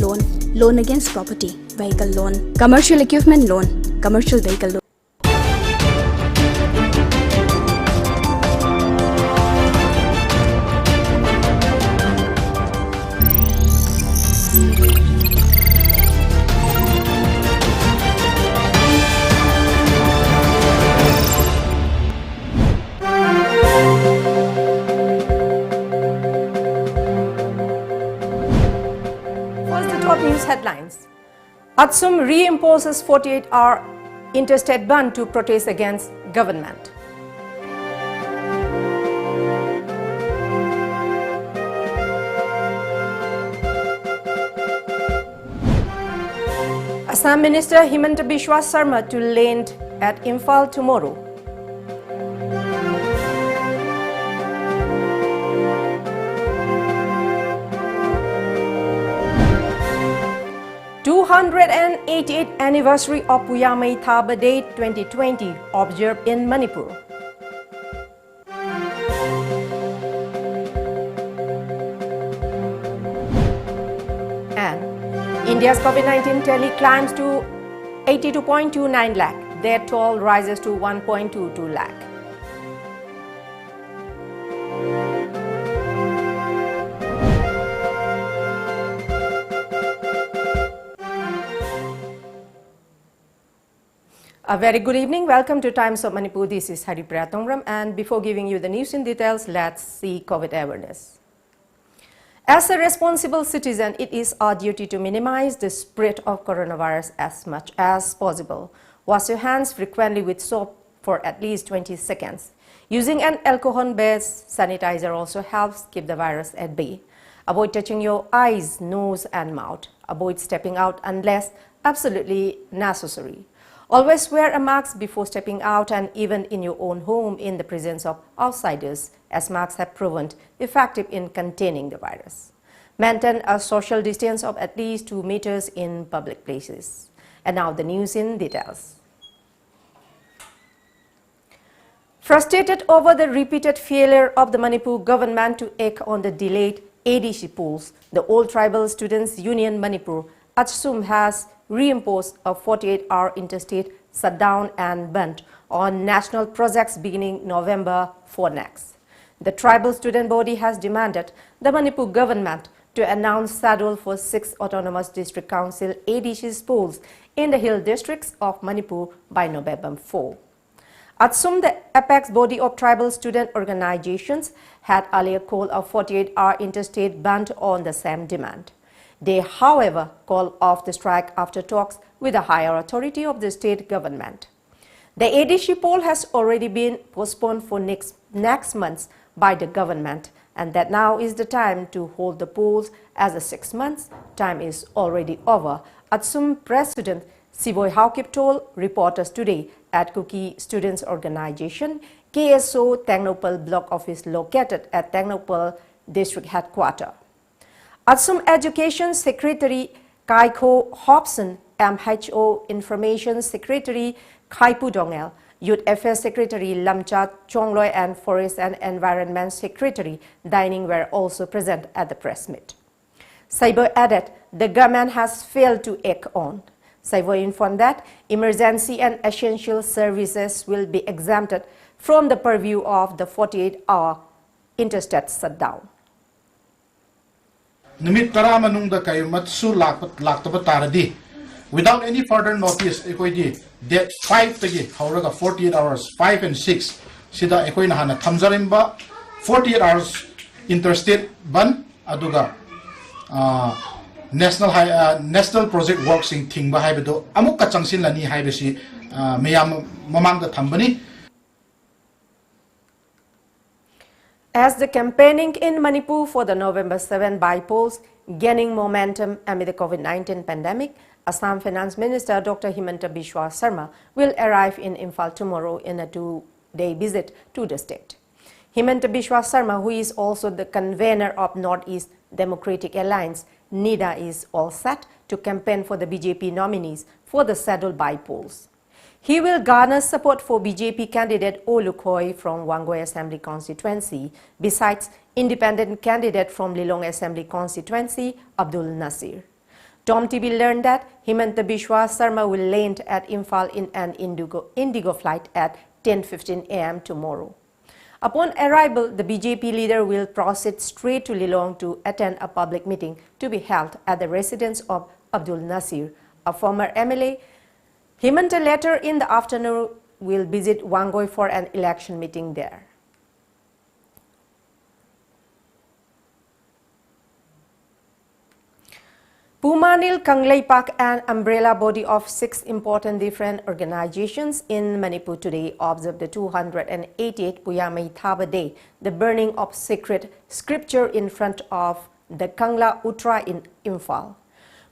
loan, loan against property, vehicle loan, commercial equipment loan, commercial vehicle loan. Top news headlines. Atsum reimposes 48-hour interstate ban to protest against government. Assam Minister Himanta Biswa Sarma to land at Imphal tomorrow. th 288th anniversary of Puyamai Thaba Day 2020 observed in Manipur. And India's COVID-19 tally climbs to 82.29 lakh. Their toll rises to 1.22 lakh. A very good evening. Welcome to Times of Manipur. This is HARIPRIYA, and before giving you the news in details, let's see COVID awareness. As a responsible citizen, it is our duty to minimize the spread of coronavirus as much as possible. Wash your hands frequently with soap for at least 20 seconds. Using an alcohol-based sanitizer also helps keep the virus at bay. Avoid touching your eyes, nose and mouth. Avoid stepping out unless absolutely necessary. Always wear a mask before stepping out and even in your own home in the presence of outsiders, as masks have proven effective in containing the virus. Maintain a social distance of at least 2 meters in public places. And now the news in details. Frustrated over the repeated failure of the Manipur government to act on the delayed ADC polls, the All Tribal Students Union Manipur, ATSUM, has reimposed a 48-hour interstate shutdown and ban on national projects beginning November 4 next. The tribal student body has demanded the Manipur government to announce schedule for 6 autonomous district council ADC polls in the hill districts of Manipur by November 4. ATSUM, the apex body of tribal student organizations, had earlier called a 48-hour interstate ban on the same demand. They, however, called off the strike after talks with the higher authority of the state government. The ADC poll has already been postponed for next month by the government, and that now is the time to hold the polls as the 6 months time is already over. ATSUM President Siboy Haukip told reporters today at Kuki Students Organization KSO Tangnopal block office located at Tangnopal district headquarters. ATSUM Education Secretary Kaiko Hobson, MHO Information Secretary Khaipu Dongel, Youth Affairs Secretary Lamcha Chongloy and Forest and Environment Secretary Dining were also present at the press meet. Saibo added the government has failed to act on. Saibo informed that emergency and essential services will be exempted from the purview of the 48-hour interstate shutdown. Numit tara manungda kayo matsu laktaba taradi without any further notice ekoidi date 5 tagi hauraga 48 hours 5 and 6 sida ekoi na hana thamjarimba 48 hours interstate ban aduga national project works in thingba haibedo amuk ka changsin lani haibesi meyam mamangda thambani. As the campaigning in Manipur for the November 7 by-polls gaining momentum amid the COVID-19 pandemic, Assam Finance Minister Dr. Himanta Biswa Sarma will arrive in Imphal tomorrow in a 2-day visit to the state. Himanta Biswa Sarma, who is also the convener of Northeast Democratic Alliance, NIDA, is all set to campaign for the BJP nominees for the scheduled by-polls. He will garner support for BJP candidate Olukhoi from Wangoi Assembly constituency, besides independent candidate from Lilong Assembly constituency, Abdul Nasir. TOMTV learned that Himanta Biswa Sarma will land at Imphal in an Indigo flight at 10:15 a.m. tomorrow. Upon arrival, the BJP leader will proceed straight to Lilong to attend a public meeting to be held at the residence of Abdul Nasir, a former MLA. Himanta later in the afternoon will visit Wangoi for an election meeting there. Pumanil Kanglaipak, an umbrella body of 6 important different organizations in Manipur today, observed the 288th Puyamai Thaba Day, the burning of sacred scripture in front of the Kangla Utra in Imphal.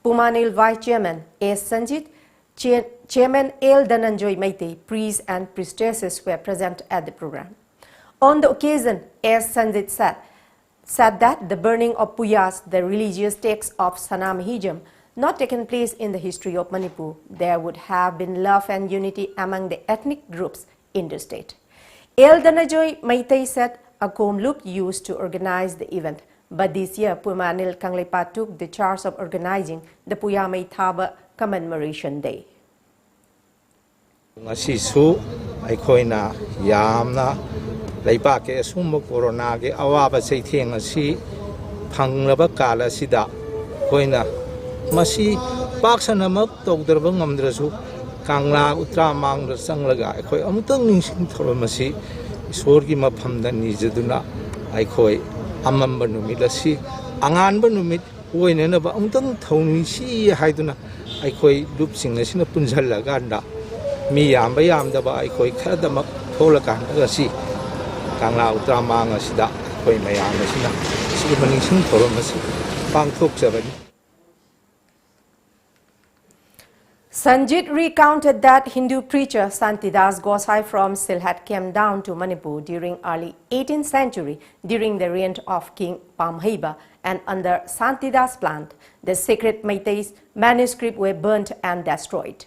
Pumanil Vice Chairman A. Sanjit, Chairman L. Dhananjoy Maite, priests and priestesses were present at the program. On the occasion, as Sanjit said that the burning of Puyas, the religious texts of Sanamahijam, not taken place in the history of Manipur, there would have been love and unity among the ethnic groups in the state. El Dhananjoy Maitei said a comb loop used to organize the event, but this year Pumanil Kanglaipa took the charge of organizing the Puyamai Thaba Commemoration Day. Laipa ke summa corona ke awaba sei theng asi phanglaba kala sida koina masi paksana mak togderba ngamdrasu kangla utra mangda sanglaga khoi amutang ningsing thoro masi isor gi maphamda nijaduna ai khoi amamba numit asi anganba numit oine na ba amutang thoni si haiduna ai khoi lupsing asina punjhallaga anda mi yamba yamda ba ai khoi khadamak tholaka ga si Kangla Utra Manga Sida, Koi Mayanga Sina, Sibaning Sing Toromasi, Pang Tok Savani. Sanjit recounted that Hindu preacher Santidas Gosai from Silhat came down to Manipur during early 18th century during the reign of King Pamhaiba, and under Santidas' plan, the sacred Meitei's manuscript were burnt and destroyed.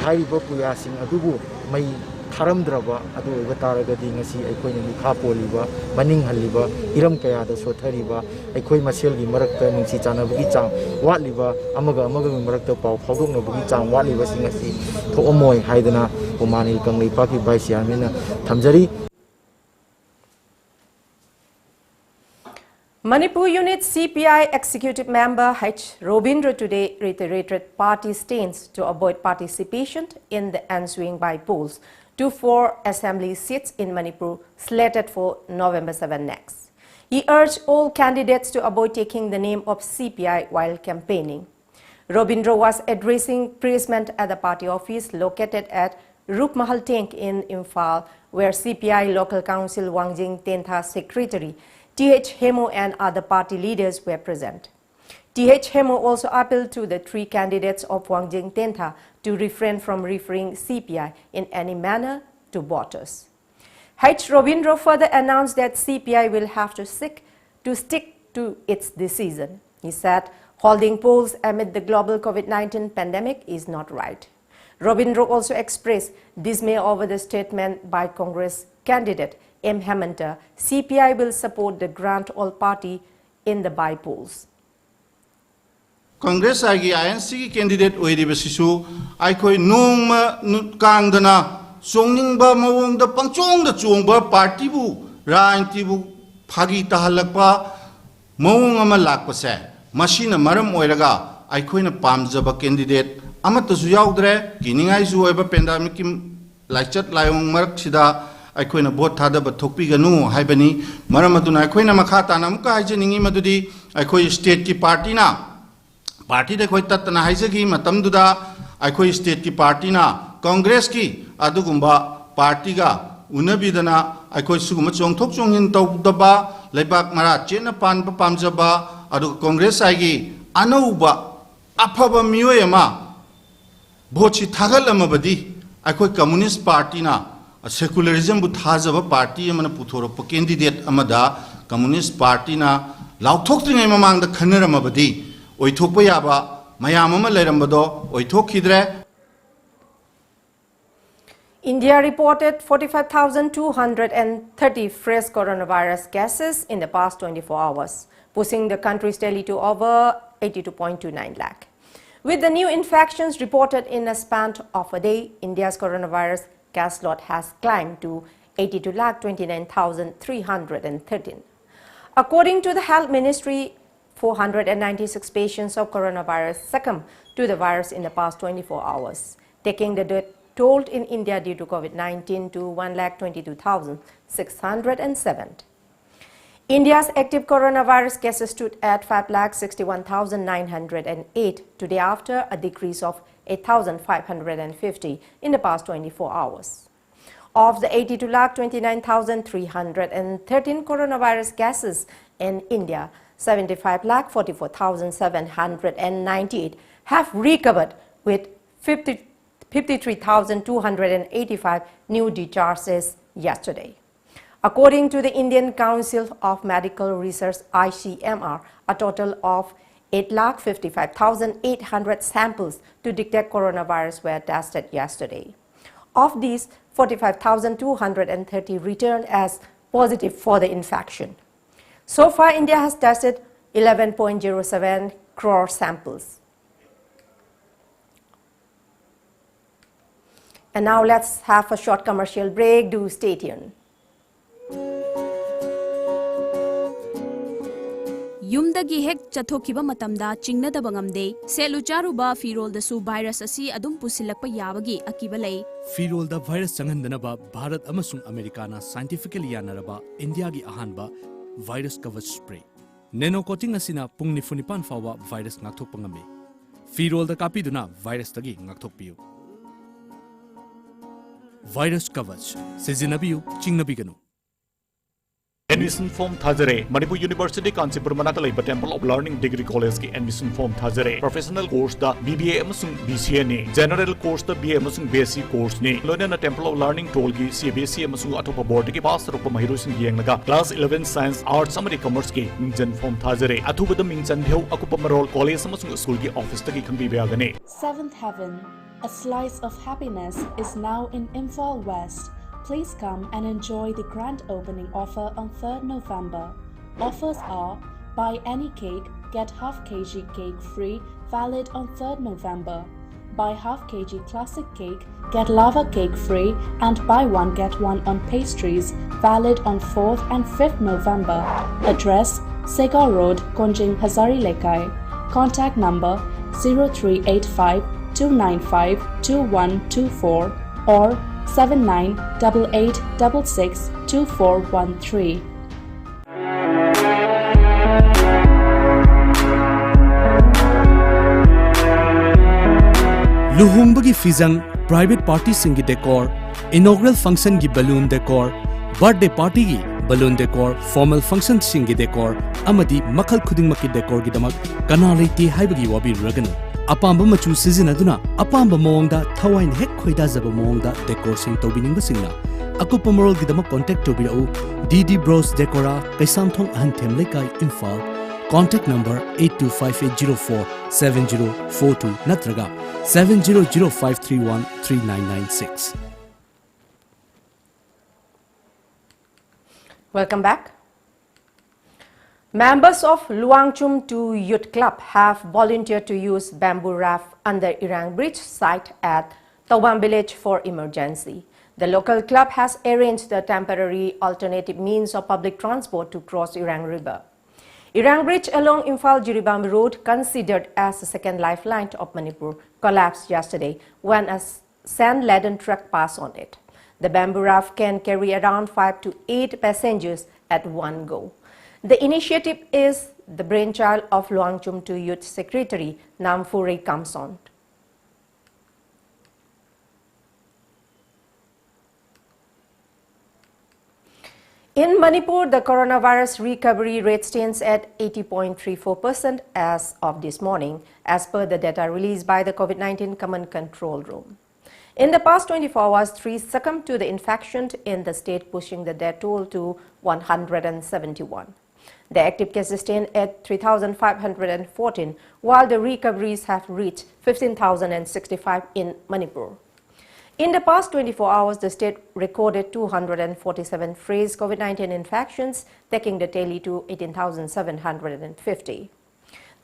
Hariba Puya sing adubu may Taramdraba adu Vataraga Dingasi, Equine Kapoliba, Maning Haliba, Iram Kayada Sotariba, Equi Maselgi Marakta, Sichana Bugitang, Watliba, Amaga Marakta Pau, Pogong Bugitang, Watliba Singasi, Toomoy, Haidana, Omani Kangli Paki by Siamina, Tamjari. Manipur Unit CPI Executive Member H. Robindra today reiterated party stance to avoid participation in the ensuing by-polls to 4 assembly seats in Manipur slated for November 7 next. He urged all candidates to avoid taking the name of CPI while campaigning. Robindra was addressing pressmen at the party office located at Rupmahal Tank in Imphal, where CPI Local Council Wangjing Tentha Secretary T.H. Hemo and other party leaders were present. T.H. Hemo also appealed to the 3 candidates of Wangjing Tentha to refrain from referring CPI in any manner to voters. H. Robindra further announced that CPI will have to stick to its decision. He said holding polls amid the global COVID-19 pandemic is not right. Robindra also expressed dismay over the statement by Congress candidate M. Hemanta, CPI will support the Grant All Party in the by-polls. Congress agi INC candidate oiribasisu aikoi nongma kangdana songningba mawongda pangchongda chongba party bu ranti bu phagi tahalakpa mawong ama lakpase masina maram oiraga aikoina pamjaba candidate amatasu yaudre kiningai su oiba pandemic lachat layong marak sida aikoina vote thadaba thokpiganu haibani maramaduna aikoina makhata namka haijeningi madudi aikoi state ki party na party de khoi tatna haijegi matamduda aikoi state ki party na congress ki adugumba party ga unabidana aikoi suguma chongthok chongin tawdaba leibak mara chena pan pamjaba adu congress aigi anauba afaba miyoyama vote thagalamabadi aikoi communist party na secularism bu thajaba party amana puthorop candidate amada communist party na lauthoktingai mamangda khannaramabadi oithokpa yaba mayam ama leirambado oithokkhidre. India reported 45,230 fresh coronavirus cases in the past 24 hours, pushing the country's tally to over 82.29 lakh. With the new infections reported in a span of a day, India's coronavirus case load has climbed to 82,29,313. According to the Health Ministry, 496 patients of coronavirus succumbed to the virus in the past 24 hours, taking the death toll in India due to COVID-19 to 1,22,607. India's active coronavirus cases stood at 5,61,908 today after a decrease of 8,550 in the past 24 hours. Of the 82,29,313 coronavirus cases in India, 75,44,798 have recovered, with 53,285 new discharges yesterday. According to the Indian Council of Medical Research (ICMR), a total of 8,55,800 samples to detect coronavirus were tested yesterday. Of these, 45,230 returned as positive for the infection. So far, India has tested 11.07 crore samples. And now let's have a short commercial break. Do stay tuned. Yumdagi hek chathokiba matamda chingnadaba ngamde selu charuba firoldasu virus asi adum pusilakpa yabagi akiba lei. Firolda virus changandanaba Bharat amasung Americana scientifically yanaraba India gi ahanba virus coverage spray. Nano coating asina pung nifunipan fawa virus ngakthokpa ngame. Firolda kapiduna virus tagi ngakthokpiu. Virus coverage sejinabiu chingnabiganu. Admission form Thazare, Manipur University Kanchipur Manaka Laiba Temple of Learning Degree College ki admission form Thazare. Professional course da BBA amasung BCA ne. General course da BA amasung BSc course ne. Loina Temple of Learning toll ki CBSE amasung atopa board ki pass rokpa mahirosin yengnaga class 11 Science Arts amari Commerce ki mingjan form Thazare. Athubada mingjan dheu akupa marol college amasung school ki office ta ki khangbi beagane. Seventh Heaven, a slice of happiness, is now in Imphal West. Please come and enjoy the grand opening offer on 3rd November. Offers are: buy any cake, get half kg cake free, valid on 3rd November. Buy half kg classic cake, get lava cake free, and buy one get one on pastries, valid on 4th and 5th November. Address: Segar Road, Konjing, Hazarilekai. Contact number 0385 295 2124 or 7988662413. Luhungbagi fizang private party singi decor, inaugural function gi balloon decor, birthday party gi balloon decor, formal function singi decor, amadi makhal khudingmaki decor gi damak kana leite haibagi wabi raganu. Apamba machu sizinaduna apamba moongda thawain hek khoidazaba moongda decor sing tobiningba singna akupa morol gidama contact tobirau DD Bros Decora Kaisamthong Ahanthem Lekai Imphal. Contact number 8258047042 natraga 7005313996. Welcome back. Members of Luangchum 2 Youth Club have volunteered to use bamboo raft under Irang Bridge site at Tawam village for emergency. The local club has arranged a temporary alternative means of public transport to cross Irang River. Irang Bridge along Imphal-Jiribam Road, considered as the second lifeline of Manipur, collapsed yesterday when a sand-laden truck passed on it. The bamboo raft can carry around 5 to 8 passengers at one go. The initiative is the brainchild of Luangchum 2 Youth Secretary Namfure Kamsont. In Manipur, the coronavirus recovery rate stands at 80.34% as of this morning, as per the data released by the COVID-19 Command Control Room. In the past 24 hours, 3 succumbed to the infection in the state, pushing the death toll to 171. The active cases stand at 3,514, while the recoveries have reached 15,065 in Manipur. In the past 24 hours, the state recorded 247 fresh COVID-19 infections, taking the tally to 18,750.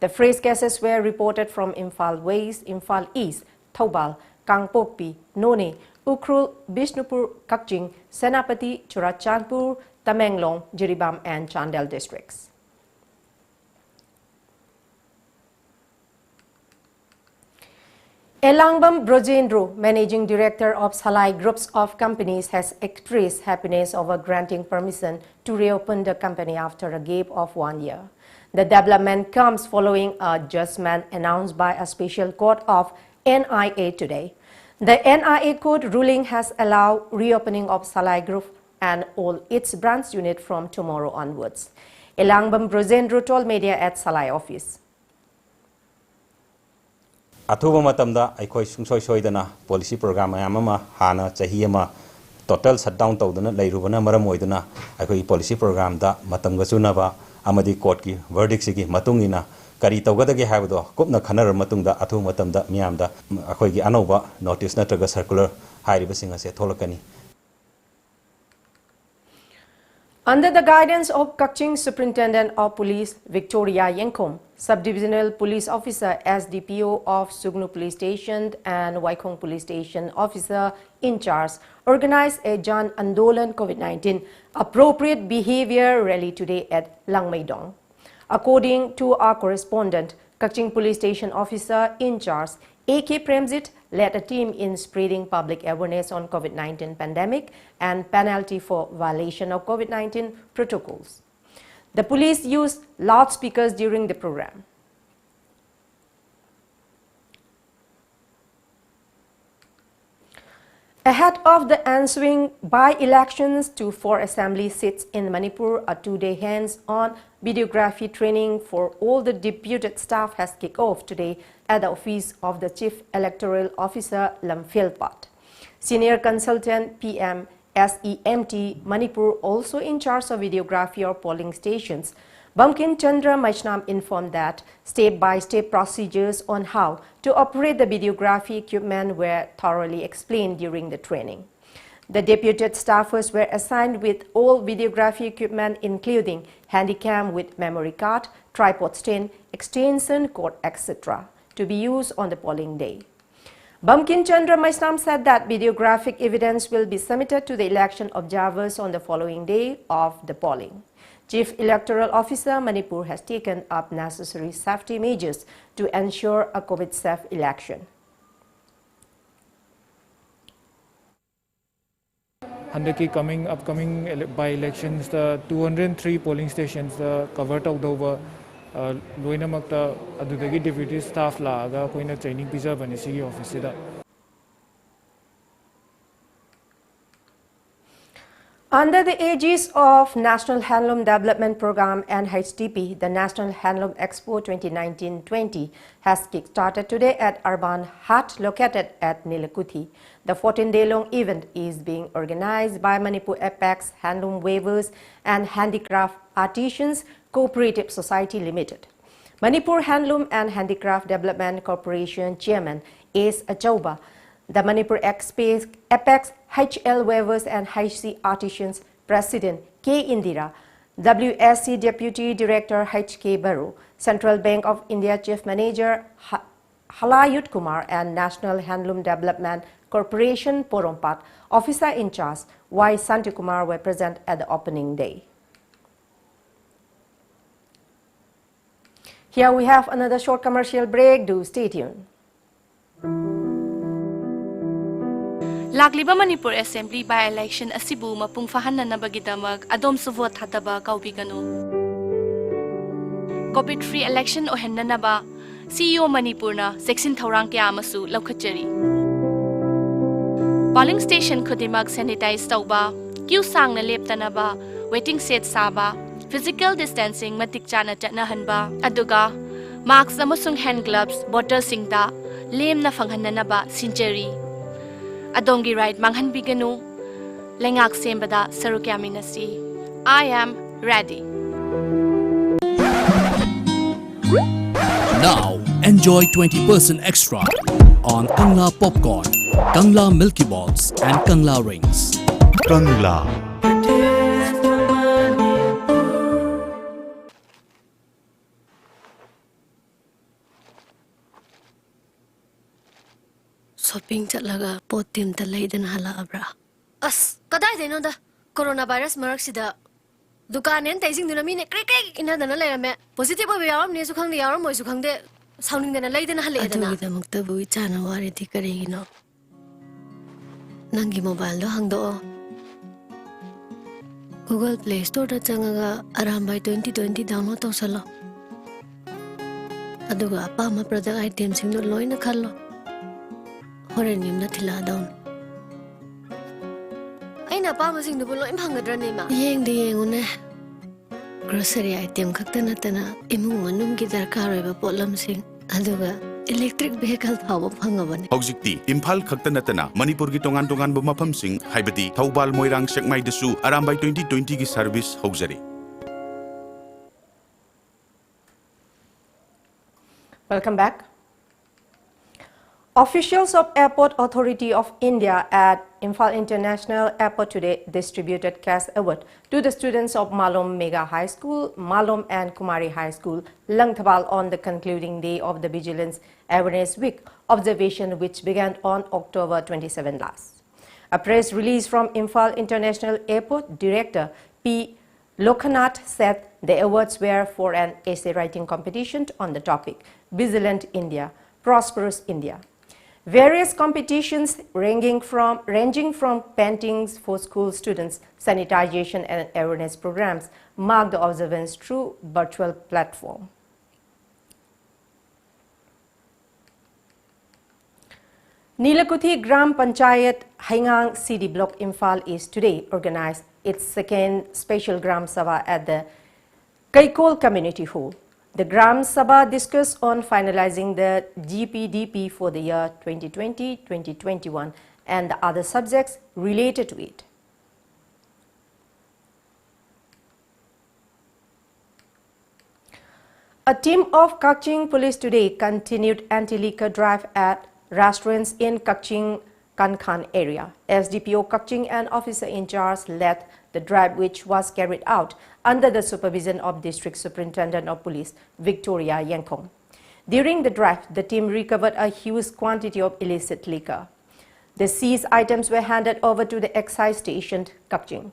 The fresh cases were reported from Imphal West, Imphal East, Thoubal, Kangpokpi, None, Ukhrul, Bishnupur, Kakching, Senapati, Churachandpur, Tamenglong, Jiribam and Chandel districts. Elangbam Brojendro, Managing Director of Salai Groups of Companies, has expressed happiness over granting permission to reopen the company after a gap of 1 year. The development comes following a judgment announced by a special court of NIA today. The NIA court ruling has allowed reopening of Salai Group and all its branch units from tomorrow onwards. Elangbam Brojendro told media at Salai office. अथुब मतमदा अखोई सुंसोय सोयदना policy programme अयाममा हाना चाही अमा total shutdown तौदना लैरुबना मरम ओइदना अखोई policy programme दा मतमगा चुनबा अमदी court की verdict सिगी मतुंगिना करी तौगदगे हाबदो कुपना खनर मतुंगदा अथु मतमदा मियामदा अखोई अनौबा notice नत्रगा circular हाइरिबसिंग असे थोलकनी. Under the guidance of Kakching Superintendent of Police Victoria Yenkom, Subdivisional Police Officer SDPO of Sugnu Police Station and Waikong Police Station Officer in charge organized a Jan Andolan COVID-19 appropriate behavior rally today at Langmaidong. According to our correspondent, Kakching Police Station Officer in charge AK Premjit led a team in spreading public awareness on COVID-19 pandemic and penalty for violation of COVID-19 protocols. The police used loudspeakers during the program. Ahead of the ensuing by-elections to 4 assembly seats in Manipur, a 2-day hands-on videography training for all the deputed staff has kicked off today at the office of the Chief Electoral Officer Lamphilpat. Senior Consultant PM SEMT Manipur, also in charge of videography of polling stations, Bamkin Chandra Maishnam informed that step-by-step procedures on how to operate the videography equipment were thoroughly explained during the training. The deputed staffers were assigned with all videography equipment including handycam with memory card, tripod stand, extension cord, etc. to be used on the polling day. Bamkin Chandra Maishnam said that videographic evidence will be submitted to the election observers on the following day of the polling. Chief Electoral Officer Manipur has taken up necessary safety measures to ensure a COVID-safe election. Upcoming by-elections, the 203 polling stations covered over Loinamakta Adudagi deputy staff laga koina training pizza vanisi office da. Under the aegis of National Handloom Development Program NHDP, the National Handloom Expo 2019-20 has kick-started today at Urban Hut located at Nilakuthi. The 14-day-long event is being organized by Manipur Apex Handloom Weavers and Handicraft Artisans Cooperative Society Limited. Manipur Handloom and Handicraft Development Corporation Chairman Ace Achauba, the Manipur Apex HL Weavers and HC Artisans President K. Indira, WSC Deputy Director HK Baru, Central Bank of India Chief Manager Halayut Kumar and National Handloom Development Corporation Porompat Officer in charge Y. Santikumar were present at the opening day. Here we have another short commercial break. Do stay tuned. Lagliba Manipur Assembly by-election asibu mapung fahananabagidamag adom su vote hadaba kaubigano. COVID-free election ohennanaba CEO Manipur na seksin thaurang kya amasu laukachari. Polling station khudimag sanitize tauba, queue sang na leptanaba, waiting set saba, physical distancing matik chana chatnahanba, aduga masks amasung hand gloves bottle singda lem na fanghananaba sinchari. Adongi right manghan biganu lengak sembada sarukyaminasi. I am ready. Now enjoy 20% extra on Kangla Popcorn, Kangla Milky Balls and Kangla Rings. Kangla. Shopping chatlaga pot team ta leidan hala abra as kadai deno da coronavirus marak sida dukan en taising duna mine krik krik ina dana leirame positive obi yaram ne su khangde yaram moi su khangde sauning dana leidan hala edana adu damakta bu chana wari thi karigino nangi mobile do hangdo Google Play Store da changaga arambai 2020 download tawsalo aduga apa ma product item sing do loina khallo Horen yum na thila down. Ay na pa masing dubulo imhangadra ni ma. Yeng di yeng une. Grocery item kakta na tana imung manum ki darkar ba polam sing aduga electric vehicle thawa phangabani. Hojikti Imphal khakta natana Manipur gi tongan tongan bu mafam sing haibati Thaubal Moirang Sekmai dasu arambai 2020 gi service hojari. Welcome back. Officials of Airport Authority of India at Imphal International Airport today distributed cash award to the students of Malom Mega High School, Malom and Kumari High School, Langthabal on the concluding day of the Vigilance Awareness Week observation which began on October 27 last. A press release from Imphal International Airport Director P. Lokanath said the awards were for an essay writing competition on the topic Vigilant India, Prosperous India. Various competitions ranging from paintings for school students, sanitization and awareness programs marked the observance through virtual platform. Nilakuthi Gram Panchayat Haingang CD Block Imphal East today organized its second special Gram Sabha at the Kaikol Community Hall. The Gram Sabha discussed on finalizing the GPDP for the year 2020-2021 and the other subjects related to it. A team of Kaching police today continued anti-liquor drive at restaurants in Kaching Kankhan area. SDPO Kaching and officer in charge led the drive, which was carried out under the supervision of District Superintendent of Police Victoria Yankong. During the drive, the team recovered a huge quantity of illicit liquor. The seized items were handed over to the excise station Kaching.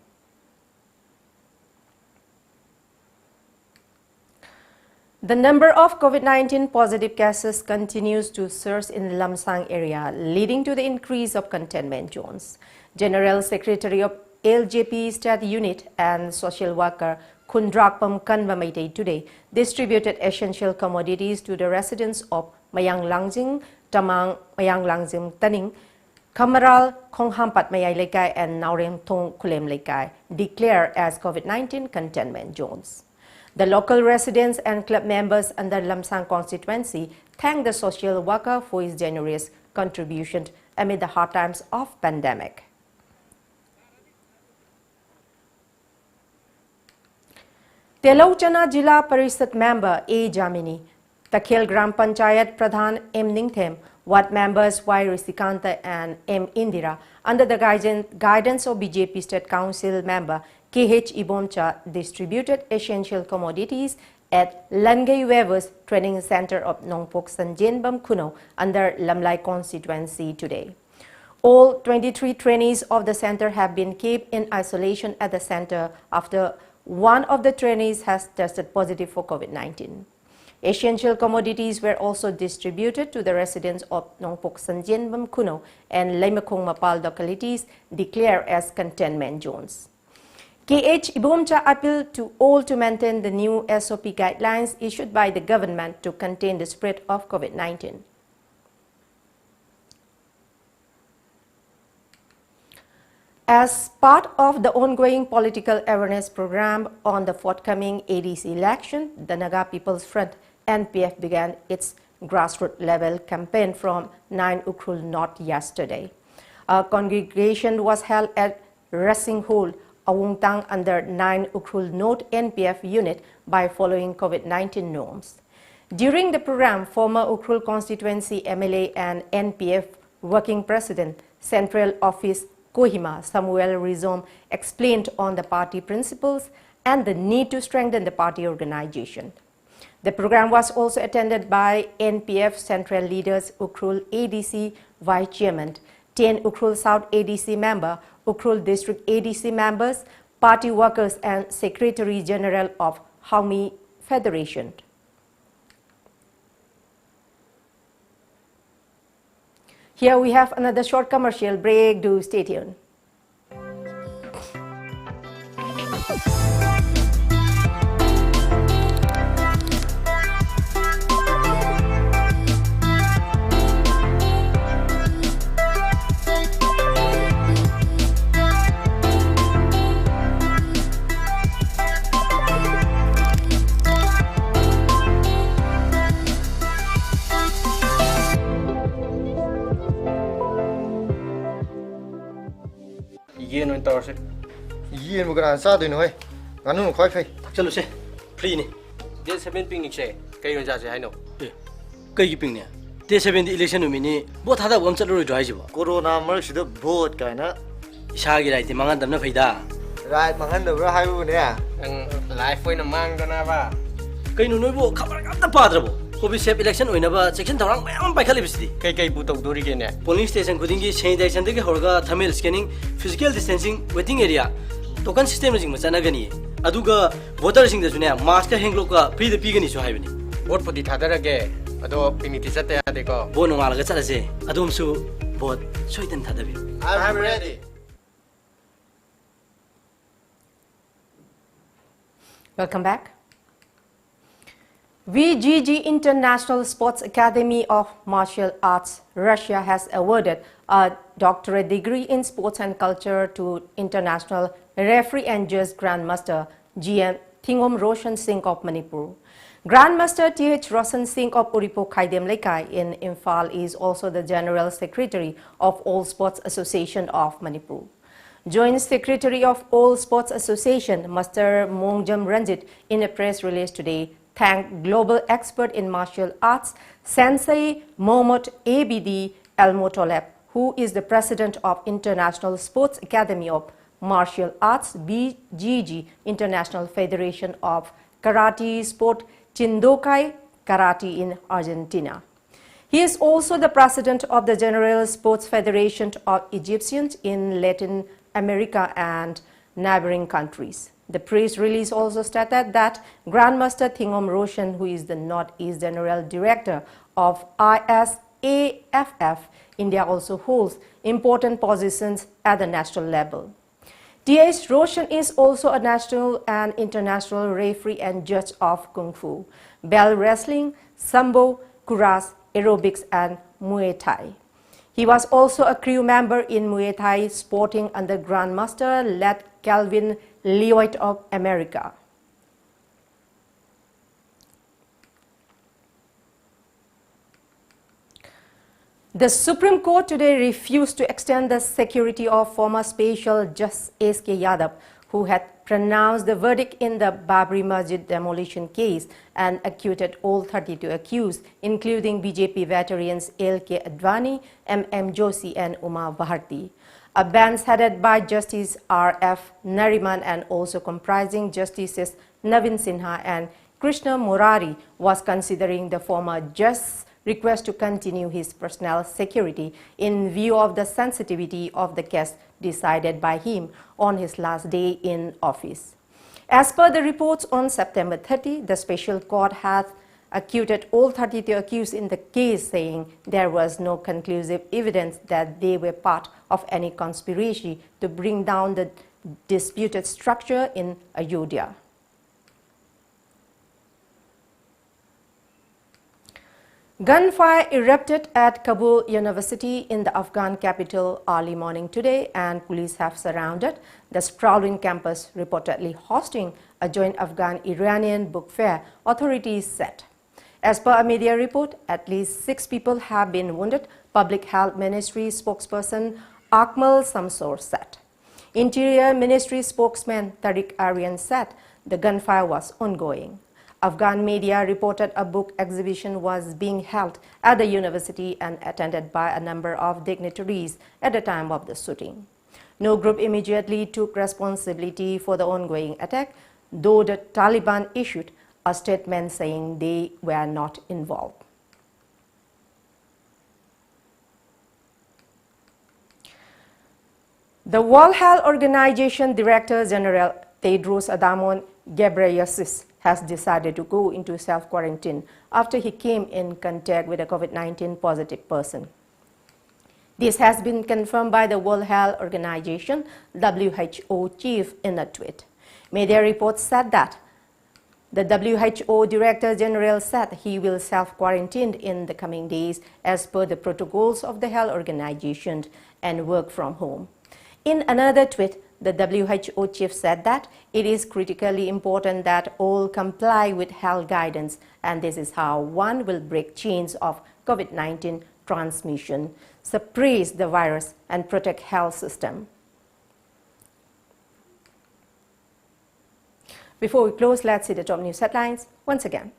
The number of COVID-19 positive cases continues to surge in the Lamsang area, leading to the increase of containment zones. General Secretary of LJP State Unit and social worker Kundrakpam Kanvamaitei today distributed essential commodities to the residents of Mayang Langjing, Tamang Mayang Langjing Taning, Kamaral Khonghampat Mayai Lekai and Naureng Thong Kulem Lekai declared as COVID-19 containment zones. The local residents and club members under Lamsang constituency thanked the social worker for his generous contribution amid the hard times of pandemic. Telauchana Jila Parishad member A. Jamini, Takhel Gram Panchayat Pradhan M. Ningthem, ward members Y. Risikanta and M. Indira, under the guidance of BJP State Council member K.H. Ibomcha, distributed essential commodities at Langai Weavers Training Center of Nongpok Sanjenbam Kuno under Lamlai constituency today. All 23 trainees of the center have been kept in isolation at the center after one of the trainees has tested positive for COVID-19. Essential commodities were also distributed to the residents of Nongpok Sanjenbam Kuno and Laimakong Mapal localities declared as containment zones. K.H. Ibomcha appealed to all to maintain the new SOP guidelines issued by the government to contain the spread of COVID-19. As part of the ongoing political awareness program on the forthcoming ADC election, the Naga People's Front NPF began its grassroots level campaign from 9 Ukrul North yesterday. A congregation was held at Racing Hall, Awungtang under 9 Ukrul North NPF unit by following COVID-19 norms. During the program, former Ukhrul constituency MLA and NPF working president, Central Office Kohima, Samuel Rizom, explained on the party principles and the need to strengthen the party organization. The program was also attended by NPF Central leaders, Ukhrul ADC Vice Chairman, 10 Ukhrul South ADC member, Ukhrul District ADC members, party workers and Secretary General of Haumi Federation. Here we have another short commercial break. Do stay tuned. Yen on tower set. Yen bukan sa tu noi. Anu khoi phai. Chalo se. Free ni. Day 7 ping se. Kai on ja se hai no. Kai ki ping ne. Day 7 di election mi ni bo thada bom chalo roi drai jibo. Corona mar sida vote kai na. Isa gi right mangan dam na phaida. Right mangan da bra hai bu ne. Life oina mang dana ba. Kai no noi bo khabar ga ta padra bo. Covid safe election oina ba section thorang mayam pai khali bisdi. Kai bu tok dori ge ne. Polling station khuding gi sanitization de ge horga thermal scanning, physical distancing, waiting area. Token system jing ma chana gani. Aduga voter sing da sune mask ka henglo ka free da pi gani so hai bani. Vote podi thadara ge ado piniti chatte ade ko. Bo no ngala ga chala se. Adum su vote soitan thadabi. I'm ready. Welcome back. VGG International Sports Academy of Martial Arts, Russia has awarded a doctorate degree in sports and culture to international referee and judge Grandmaster GM Thingom Roshan Singh of Manipur. Grandmaster TH Roshan Singh of Uripo Khaidem Lekai in Imphal is also the General Secretary of All Sports Association of Manipur. Joint Secretary of All Sports Association, Master Mongjam Ranjit, in a press release today, thanked global expert in martial arts, Sensei Mohammad Abd Al-Motoleb, who is the president of International Sports Academy of Martial Arts, BGG, International Federation of Karate Sport, Chindokai Karate in Argentina. He is also the president of the General Sports Federation of Egyptians in Latin America and neighboring countries. The press release also stated that Grandmaster Thingom Roshan, who is the Northeast General Director of ISAFF, India also holds important positions at the national level. TH Roshan is also a national and international referee and judge of Kung Fu, bell wrestling, Sambo, Kuras, aerobics and Muay Thai. He was also a crew member in Muay Thai sporting under Grandmaster led Calvin Leoit of America. The Supreme Court today refused to extend the security of former Special Justice S.K. Yadav, who had pronounced the verdict in the Babri Masjid demolition case and acquitted all 32 accused, including BJP veterans L.K. Advani, M.M. Joshi and Uma Bharti. A bench headed by Justice R.F. Nariman and also comprising Justices Navin Sinha and Krishna Murari was considering the former judge's request to continue his personal security in view of the sensitivity of the case decided by him on his last day in office. As per the reports on September 30, the special court has acquitted all 32 accused in the case, saying there was no conclusive evidence that they were part of any conspiracy to bring down the disputed structure in Ayodhya. Gunfire erupted at Kabul University in the Afghan capital early morning today, and police have surrounded the sprawling campus, reportedly hosting a joint Afghan-Iranian book fair, authorities said. As per a media report, at least 6 people have been wounded, Public Health Ministry spokesperson Akmal Samsor said. Interior Ministry spokesman Tariq Aryan said the gunfire was ongoing. Afghan media reported a book exhibition was being held at the university and attended by a number of dignitaries at the time of the shooting. No group immediately took responsibility for the ongoing attack, though the Taliban issued a statement saying they were not involved. The World Health Organization Director General Tedros Adhanom Ghebreyesus has decided to go into self-quarantine after he came in contact with a COVID-19 positive person. This has been confirmed by the World Health Organization (WHO) chief in a tweet. Media reports said that the WHO Director General said he will self-quarantine in the coming days as per the protocols of the Health Organization and work from home. In another tweet, the WHO chief said that it is critically important that all comply with health guidance, and this is how one will break chains of COVID-19 transmission, suppress the virus, and protect health system. Before we close, let's see the top news headlines once again.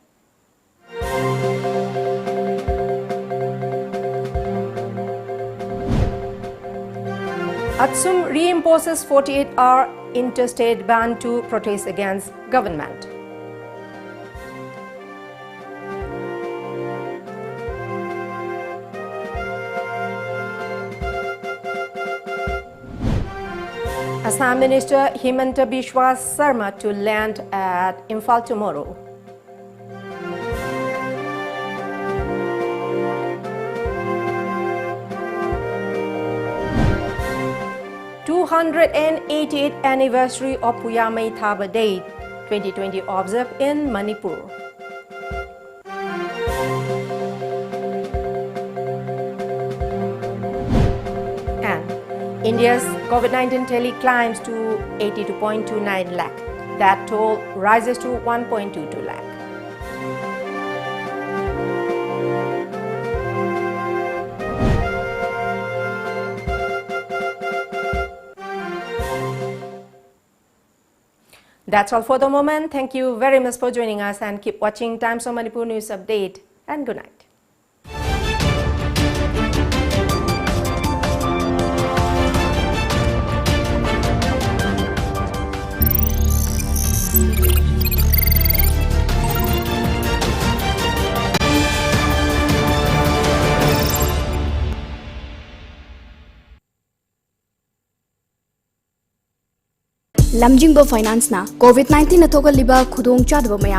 Atsum reimposes 48-hour interstate ban to protest against government. Assam Minister Himanta Biswa Sarma to land at Imphal tomorrow. The 288th anniversary of Puya Mai Thaba Day 2020 observed in Manipur. And India's COVID-19 tally climbs to 82.29 lakh. That toll rises to 1.22 lakh. That's all for the moment. Thank you very much for joining us and keep watching Times of Manipur News Update, and good night. lamjingba finance na COVID-19 na thogal liba khudong chadba mayam